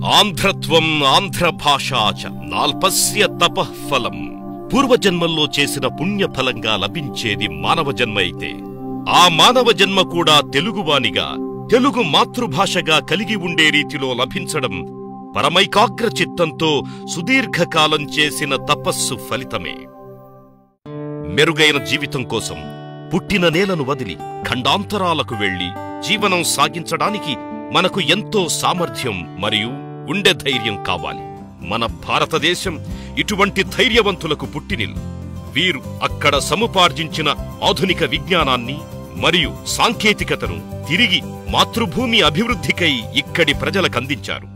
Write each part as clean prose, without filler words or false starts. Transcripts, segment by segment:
ఆంధ్రత్వం ఆంధ్రభాషా చ నాల్పస్య తపఃఫలం. పూర్వజన్మల్లో చేసిన పుణ్యఫలంగా లభించేది మానవ జన్మ అయితే, ఆ మానవ జన్మ కూడా తెలుగువానిగా, తెలుగు మాతృభాషగా కలిగి ఉండే రీతిలో లభించడం పరమైకాగ్ర చిత్తంతో సుదీర్ఘకాలం చేసిన తపస్సు ఫలితమే. మెరుగైన జీవితం కోసం పుట్టిన నేలను వదిలి ఖండాంతరాలకు వెళ్లి జీవనం సాగించడానికి మనకు ఎంతో సామర్థ్యం మరియు గుండె ధైర్యం కావాలి. మన భారతదేశం ఇటువంటి ధైర్యవంతులకు పుట్టినిల్లు. వీరు అక్కడ సముపార్జించిన ఆధునిక విజ్ఞానాన్ని మరియు సాంకేతికతను తిరిగి మాతృభూమి అభివృద్ధికై ఇక్కడి ప్రజలకందించారు.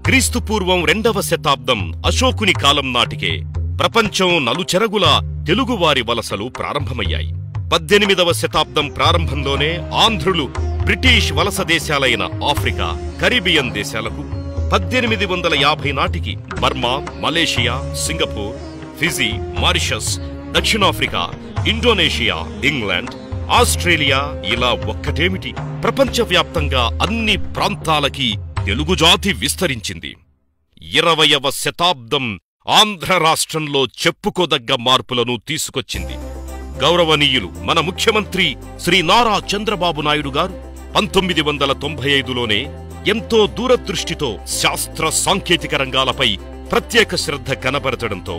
క్రీస్తుపూర్వం 2వ శతాబ్దం అశోకుని కాలం నాటికే ప్రపంచం నలుచెరగులా తెలుగువారి వలసలు ప్రారంభమయ్యాయి. 18వ శతాబ్దం ప్రారంభంలోనే ఆంధ్రులు బ్రిటిష్ వలస దేశాలైన ఆఫ్రికా, కరీబియన్ దేశాలకు, 1850 నాటికి Burma, Malaysia, Singapore, Fiji, Mauritius, దక్షిణాఫ్రికా, ఇండోనేషియా, ఇంగ్లాండ్, ఆస్ట్రేలియా, ఇలా ఒక్కటేమిటి ప్రపంచవ్యాప్తంగా అన్ని ప్రాంతాలకి తెలుగు జాతి విస్తరించింది. 20వ శతాబ్దం ఆంధ్ర రాష్ట్రంలో చెప్పుకోదగ్గ మార్పులను తీసుకొచ్చింది. గౌరవనీయులు మన ముఖ్యమంత్రి శ్రీ నారా చంద్రబాబు నాయుడు గారు 1995లోనే ఎంతో దూరదృష్టితో శాస్త్ర సాంకేతిక రంగాలపై ప్రత్యేక శ్రద్ధ కనబరచడంతో,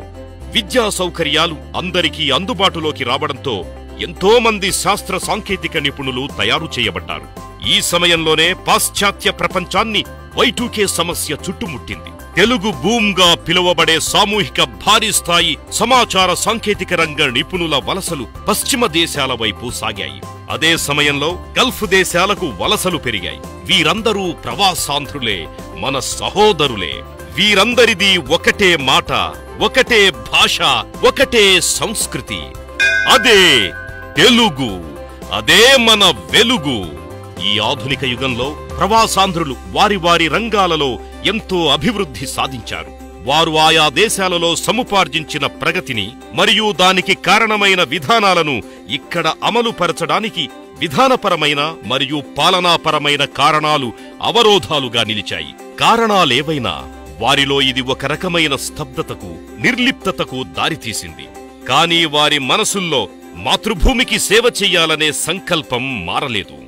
విద్యా సౌకర్యాలు అందరికీ అందుబాటులోకి రావడంతో ఎంతో మంది శాస్త్ర సాంకేతిక నిపుణులు తయారు చేయబడ్డారు. ఈ సమయంలోనే పాశ్చాత్య ప్రపంచాన్ని Y2K సమస్య చుట్టుముట్టింది. తెలుగు భూమ్గా పిలువబడే సామూహిక భారీ స్థాయి సమాచార సాంకేతిక రంగ నిపుణుల వలసలు పశ్చిమ దేశాల వైపు సాగాయి. అదే సమయంలో గల్ఫ్ దేశాలకు వలసలు పెరిగాయి. వీరందరూ ప్రవాసాంధ్రులే, మన సహోదరులే. వీరందరిది ఒకటే మాట, ఒకటే భాష, ఒకటే సంస్కృతి. అదే తెలుగు, అదే మన వెలుగు. ఈ ఆధునిక యుగంలో ప్రవాసాంధ్రులు వారి వారి రంగాలలో ఎంతో అభివృద్ధి సాధించారు. వారు ఆయా దేశాలలో సముపార్జించిన ప్రగతిని మరియు దానికి కారణమైన విధానాలను ఇక్కడ అమలుపరచడానికి విధానపరమైన మరియు పాలనాపరమైన కారణాలు అవరోధాలుగా నిలిచాయి. కారణాలేవైనా వారిలో ఇది ఒక రకమైన స్తబ్దతకు, నిర్లిప్తతకు దారితీసింది. కానీ వారి మనసుల్లో మాతృభూమికి సేవ చెయ్యాలనే సంకల్పం మారలేదు.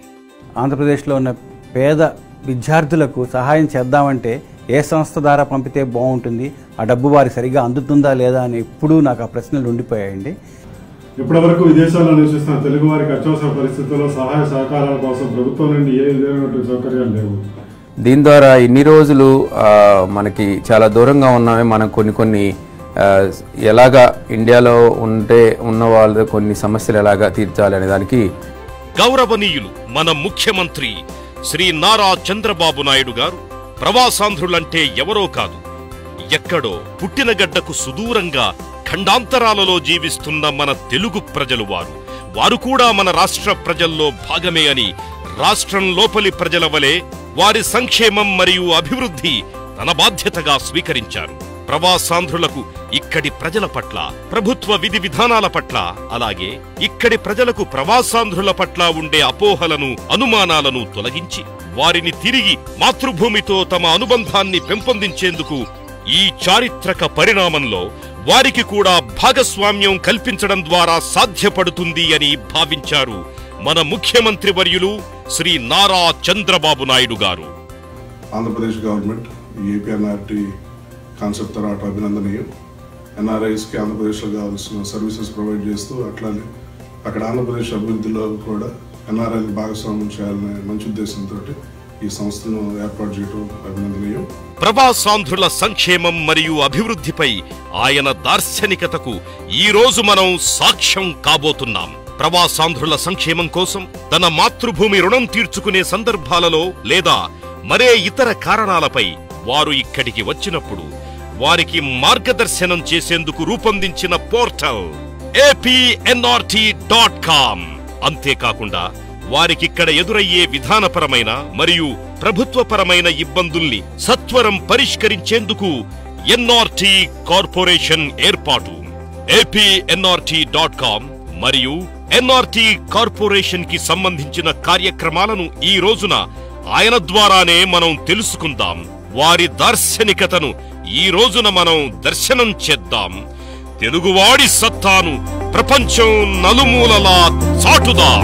ఆంధ్రప్రదేశ్లో ఉన్న పేద విద్యార్థులకు సహాయం చేద్దామంటే ఏ సంస్థ ద్వారా పంపితే బాగుంటుంది, ఆ డబ్బు వారికి సరిగా అందుతుందా లేదా అని ఎప్పుడూ నాకు ఆ ప్రశ్నలు ఉండిపోయాయండి. ఇప్పటివరకు విదేశాల్లో నివసిస్తున్న తెలుగు వారికి అత్యవసర పరిస్థితుల్లో సహాయ సహకారాల కోసం ప్రభుత్వం నుండి ఏ విధమైనటువంటి సౌకర్యాలు లేవు. దీని ద్వారా ఇన్ని రోజులు మనకి చాలా దూరంగా ఉన్నామే, మనం కొన్ని ఎలాగా ఇండియాలో ఉన్న వాళ్ళ కొన్ని సమస్యలు ఎలాగా తీర్చాలి అనే దానికి గౌరవనీయులు మన ముఖ్యమంత్రి శ్రీ నారా చంద్రబాబు నాయుడు గారు ప్రవాసాంధ్రులంటే ఎవరో కాదు, ఎక్కడో పుట్టినగడ్డకు సుదూరంగా ఖండాంతరాలలో జీవిస్తున్న మన తెలుగు ప్రజలు. వారు కూడా మన రాష్ట్ర ప్రజల్లో భాగమే అని రాష్ట్రం లోపలి ప్రజల వలె వారి సంక్షేమం మరియు అభివృద్ధి తన బాధ్యతగా స్వీకరించారు. ప్రవాసాంధ్రులకు ఇక్కడి ప్రజల పట్ల, ప్రభుత్వ విధి విధానాల పట్ల, అలాగే ఇక్కడి ప్రజలకు ప్రవాసాంధ్రుల పట్ల ఉండే అపోహలను, అనుమానాలను తొలగించి వారిని తిరిగి మాతృభూమితో తమ అనుబంధాన్ని పెంపొందించేందుకు ఈ చారిత్రక పరిణామంలో వారికి కూడా భాగస్వామ్యం కల్పించడం ద్వారా సాధ్యపడుతుంది అని భావించారు మన ముఖ్యమంత్రి వర్యులు శ్రీ నారా చంద్రబాబు నాయుడు గారు. ఆంధ్రప్రదేశ్ గవర్నమెంట్ ఏపీఎన్ఆర్టీ కాన్సెప్ట్ తర్వాత అభినందనీయం. ఎన్ఆర్ఐస్కి ఆంధ్రప్రదేశ్లో కావాల్సిన సర్వీసెస్ ప్రొవైడ్ చేస్తూ అట్లానే అక్కడ ఆంధ్రప్రదేశ్ అభివృద్ధిలో కూడా ఎన్ఆర్ఐని భాగస్వామ్యం చేయాలనే మంచి ఉద్దేశంతో ఈ సంస్థను ఏర్పాటు చేయడం అభినందనీయం. ప్రవాసాంధ్రుల సంక్షేమం మరియు అభివృద్ధిపై ఆయన దార్శనికతకు ఈ రోజు మనం సాక్ష్యం కాబోతున్నాం. ప్రవాసాంధ్రుల సంక్షేమం కోసం తన మాతృభూమి రుణం తీర్చుకునే సందర్భాలలో లేదా మరే ఇతర కారణాలపై వారు ఇక్కడికి వచ్చినప్పుడు వారికి మార్గదర్శనం చేసేందుకు రూపొందించిన పోర్టల్ apnrt.com. అంతేకాకుండా వారికిక్కడ ఎదురయ్యే విధానపరమైన మరియు ప్రభుత్వపరమైన ఇబ్బందుల్ని సత్వరం పరిష్కరించేందుకు ఎన్ఆర్టీ కార్పొరేషన్ ఏర్పాటు. apnrt.com మరియు ఎన్ఆర్టీ కార్పొరేషన్ కి సంబంధించిన కార్యక్రమాలను ఈ రోజున ఆయన ద్వారానే మనం తెలుసుకుందాం. వారి దార్శనికతను ఈ రోజున మనం దర్శనం చేద్దాం. తెలుగువాడి సత్తాను ప్రపంచం నలుమూలలా చాటుదాం.